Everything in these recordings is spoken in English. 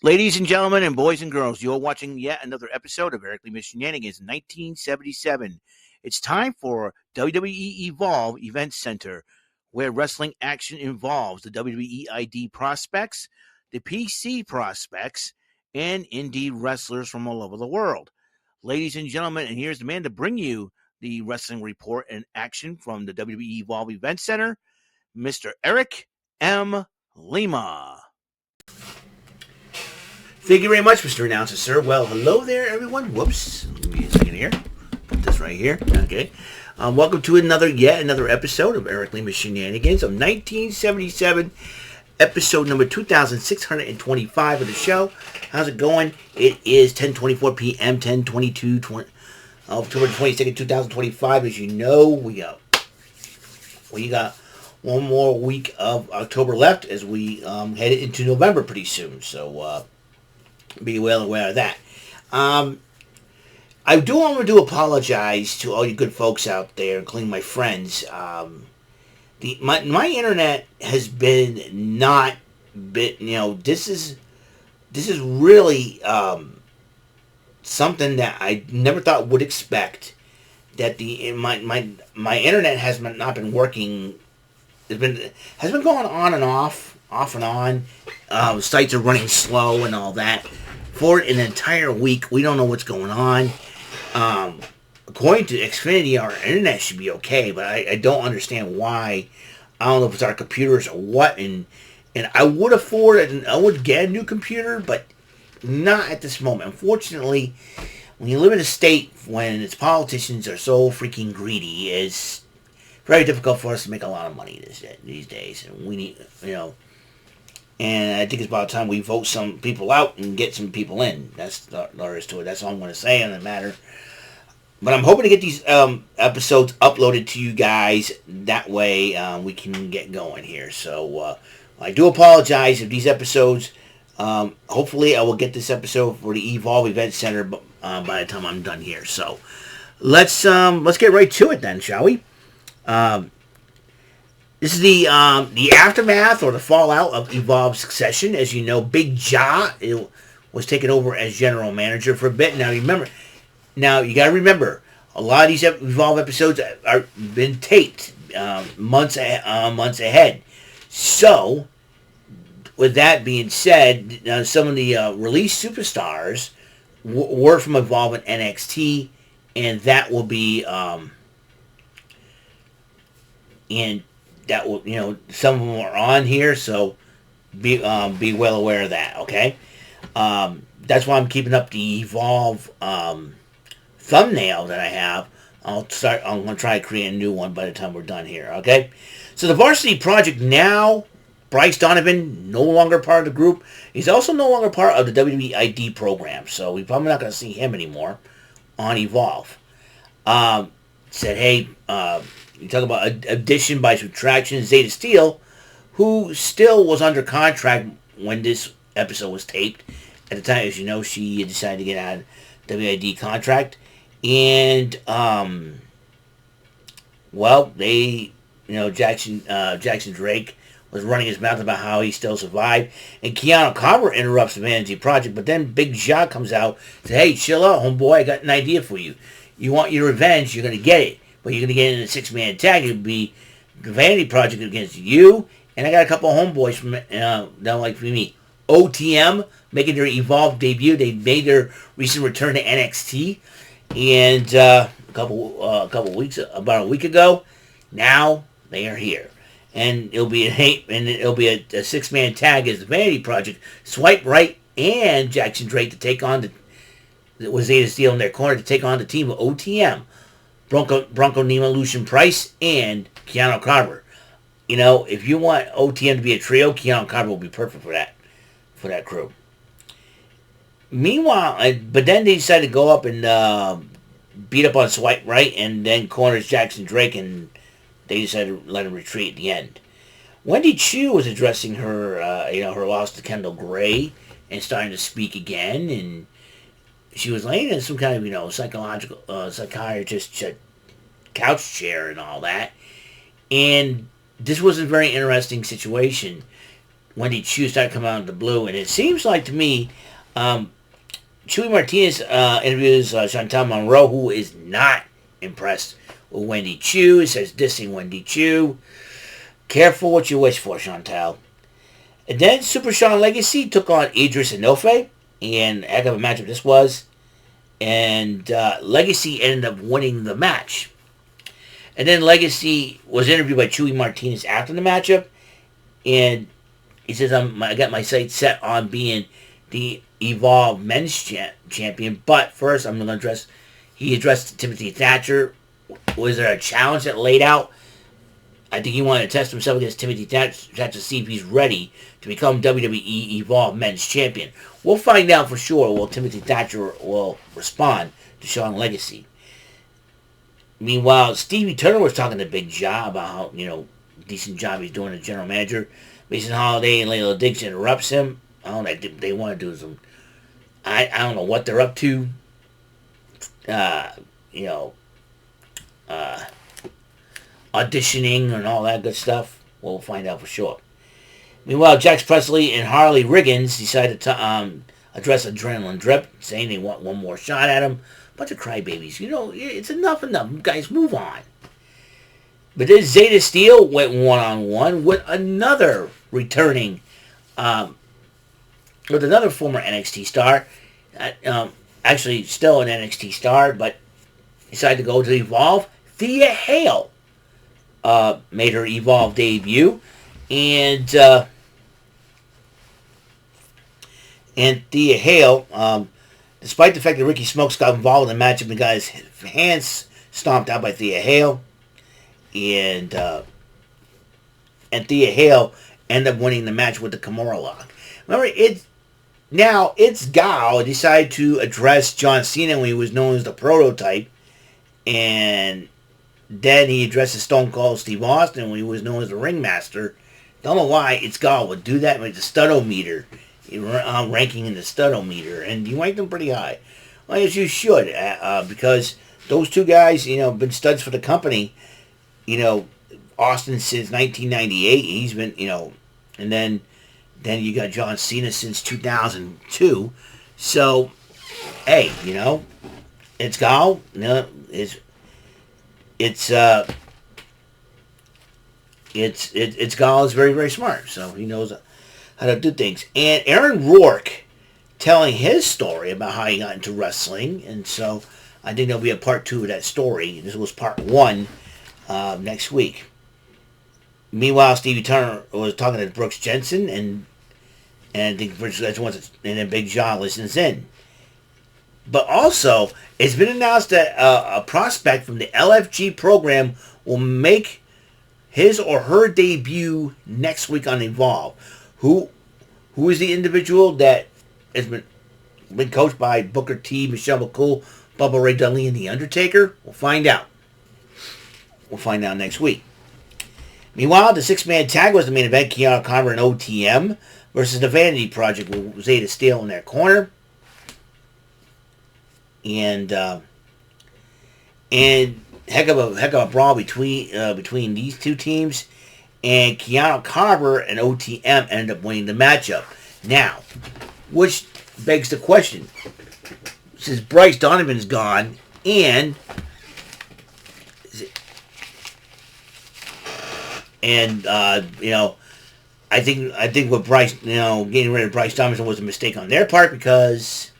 Ladies and gentlemen, and boys and girls, you're watching yet another episode of Eric Lima Shenanigans 1977. It's time for WWE Evolve Event Center, where wrestling action involves the WWE ID prospects, the PC prospects, and indie wrestlers from all over the world. Ladies and gentlemen, and here's the man to bring you the wrestling report and action from the WWE Evolve Event Center, Mr. Eric M. Lima. Thank you very much, Mr. Announcer, sir. Well, hello there, everyone. Whoops. Give me a second here. Put this right here. Okay. Welcome to yet another episode of Eric Lima Shenanigans of 1977, episode number 2625 of the show. How's it going? It is 10:24 p.m., 10/22, October 22nd, 2025. As you know, we got one more week of October left as we head into November pretty soon. So, be well aware of that. I do want to apologize to all you good folks out there, including my friends. My internet has been not been, this is really something that I never thought would expect. That my internet has not been working. Has been going on and off and on. Sites are running slow and all that for an entire week. We don't know what's going on. According to Xfinity, our internet should be okay, but I don't understand why. I don't know if it's our computers or what. And I would afford it, and I would get a new computer, but not at this moment. Unfortunately, when you live in a state when its politicians are so freaking greedy, it's very difficult for us to make a lot of money these days. And we need, and I think it's about time we vote some people out and get some people in. That's all there is to it. That's all I'm going to say on the matter. But I'm hoping to get these episodes uploaded to you guys. That way we can get going here. So I do apologize if these episodes, hopefully I will get this episode for the Evolve Event Center by the time I'm done here. So let's get right to it then, shall we? This is the aftermath or the fallout of Evolve Succession. As you know, Big Ja was taken over as general manager for a bit. Now you got to remember, a lot of these Evolve episodes are been taped months ahead. So, with that being said, some of the released superstars were from Evolve and NXT, and that will be and that will, some of them are on here, so be well aware of that, okay? That's why I'm keeping up the Evolve thumbnail that I have. I'm going to try to create a new one by the time we're done here, okay? So the Varsity Project now, Bryce Donovan, no longer part of the group. He's also no longer part of the WWE ID program, so we're probably not going to see him anymore on Evolve. Said, hey, you talk about addition by subtraction. Zeta Steel, who still was under contract when this episode was taped. At the time, as you know, she decided to get out of WID contract. And, Jackson Drake was running his mouth about how he still survived. And Keanu Carver interrupts the Vanity Project. But then Big Ja comes out and says, hey, chill out, homeboy. I got an idea for you. You want your revenge, you're going to get it. But you're going to get in a six-man tag. It would be the Vanity Project against you. And I got a couple of homeboys from down like for me. OTM making their Evolve debut. They made their recent return to NXT. And about a week ago, now they are here. And it'll be a six-man tag as the Vanity Project. Swipe Right and Jackson Drake to take on with Zeta Steel in their corner to take on the team of OTM. Bronco Nima, Lucian Price, and Keanu Carver. If you want OTM to be a trio, Keanu Carver will be perfect for that crew. Meanwhile, but then they decided to go up and beat up on Swipe Right, and then corners Jackson Drake, and they decided to let him retreat at the end. Wendy Chu was addressing her, her loss to Kendall Gray, and starting to speak again, and she was laying in some kind of, psychiatrist couch chair and all that. And this was a very interesting situation Wendy Chu started coming out of the blue, and it seems like to me, Chewy Martinez interviews Chantal Monroe, who is not impressed with Wendy Chu. He says dissing Wendy Chu. Careful what you wish for, Chantal. And then Super Sean Legacy took on Idris Enofe, and heck of a matchup this was. And Legacy ended up winning the match. And then Legacy was interviewed by Chewy Martinez after the matchup, and he says, I got my sights set on being the Evolve Men's Champion, but first I'm going to address, he addressed Timothy Thatcher. Was there a challenge that laid out? I think he wanted to test himself against Timothy Thatcher to see if he's ready to become WWE Evolve Men's Champion. We'll find out for sure. Will Timothy Thatcher will respond to Sean Legacy. Meanwhile, Stevie Turner was talking to Big Job about how, decent job he's doing as general manager. Mason Holiday and Layla Diggs interrupts him. I don't know, they want to do some, I don't know what they're up to. Auditioning and all that good stuff. We'll find out for sure. Meanwhile, Jax Presley and Harley Riggins decided to address Adrenaline Drip, saying they want one more shot at him. Bunch of crybabies. It's enough. Guys, move on. But then Zeta Steel went one-on-one with another returning, with another former NXT star. Actually, still an NXT star, but decided to go to Evolve. Thea Hale made her Evolve debut. And Thea Hale, despite the fact that Ricky Smokes got involved in the matchup and got his hands stomped out by Thea Hale, and Thea Hale ended up winning the match with the Kimura lock. Remember, it's Gal decided to address John Cena when he was known as the Prototype, and then he addresses Stone Cold Steve Austin when he was known as the Ringmaster. Don't know why it's Gal would do that with the Studometer, ranking in the Studometer, and you ranked them pretty high. Well, as you should, because those two guys, been studs for the company. Austin since 1998. He's been, and then you got John Cena since 2002. So, hey, it's Gal. It's Gal is very, very smart, so he knows how to do things. And Aaron Rourke telling his story about how he got into wrestling, and so I think there'll be a part 2 of that story. This was part 1 next week. Meanwhile, Stevie Turner was talking to Brooks Jensen, and I think Brooks Jensen wants, and then Big John listens in. But also, it's been announced that a prospect from the LFG program will make his or her debut next week on Evolve. Who is the individual that has been coached by Booker T, Michelle McCool, Bubba Ray Dudley, and The Undertaker? We'll find out. We'll find out next week. Meanwhile, the 6-man tag was the main event. Kiana Conver and OTM versus the Vanity Project with Zeta Steel in their corner. And heck of a brawl between these two teams. And Keanu Carver and OTM ended up winning the matchup. Now, which begs the question, since Bryce Donovan's gone, and I think with Bryce, getting rid of Bryce Donovan was a mistake on their part because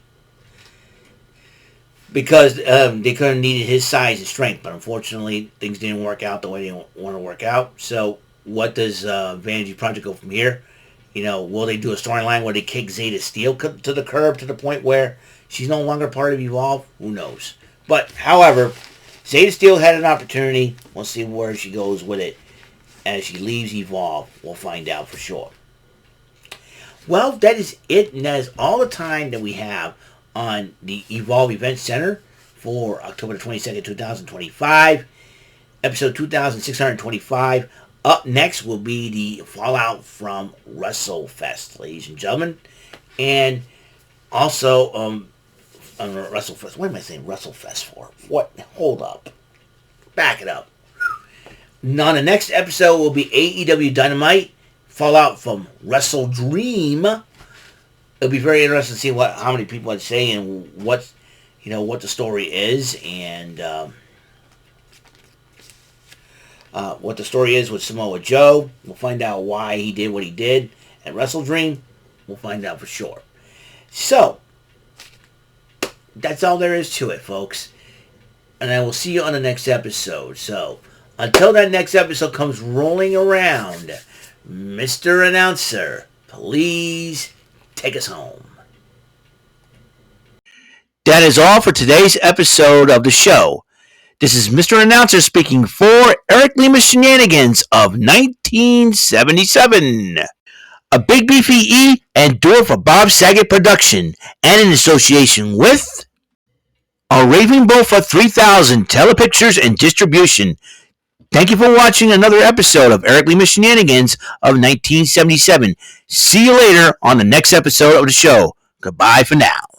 they could have needed his size and strength, but unfortunately things didn't work out the way they want to work out. So what does Vanity Project go from here? Will they do a storyline where they kick Zeta Steel to the curb to the point where she's no longer part of Evolve? Who knows? But however, Zeta Steel had an opportunity. We'll see where she goes with it as she leaves Evolve. We'll find out for sure. Well, that is it, and that is all the time that we have on the Evolve Event Center for October 22nd, 2025, episode 2625. Up next will be the fallout from WrestleFest, ladies and gentlemen, and also WrestleFest. What am I saying WrestleFest for? What? Hold up, back it up. On the next episode will be AEW Dynamite fallout from Wrestle Dream. It'll be very interesting to see how many people I'd say and what the story is, and what the story is with Samoa Joe. We'll find out why he did what he did at Wrestle Dream. We'll find out for sure. So that's all there is to it, folks. And I will see you on the next episode. So until that next episode comes rolling around, Mr. Announcer, please take us home. That is all for today's episode of the show. This is Mr. Announcer speaking for Eric Lima Shenanigans of 1977. A Big Beefy E and Do It for Bob Saget production, and in association with a Raving Bull for 3000 Telepictures and Distribution. Thank you for watching another episode of Eric Lima Shenanigans of 1977. See you later on the next episode of the show. Goodbye for now.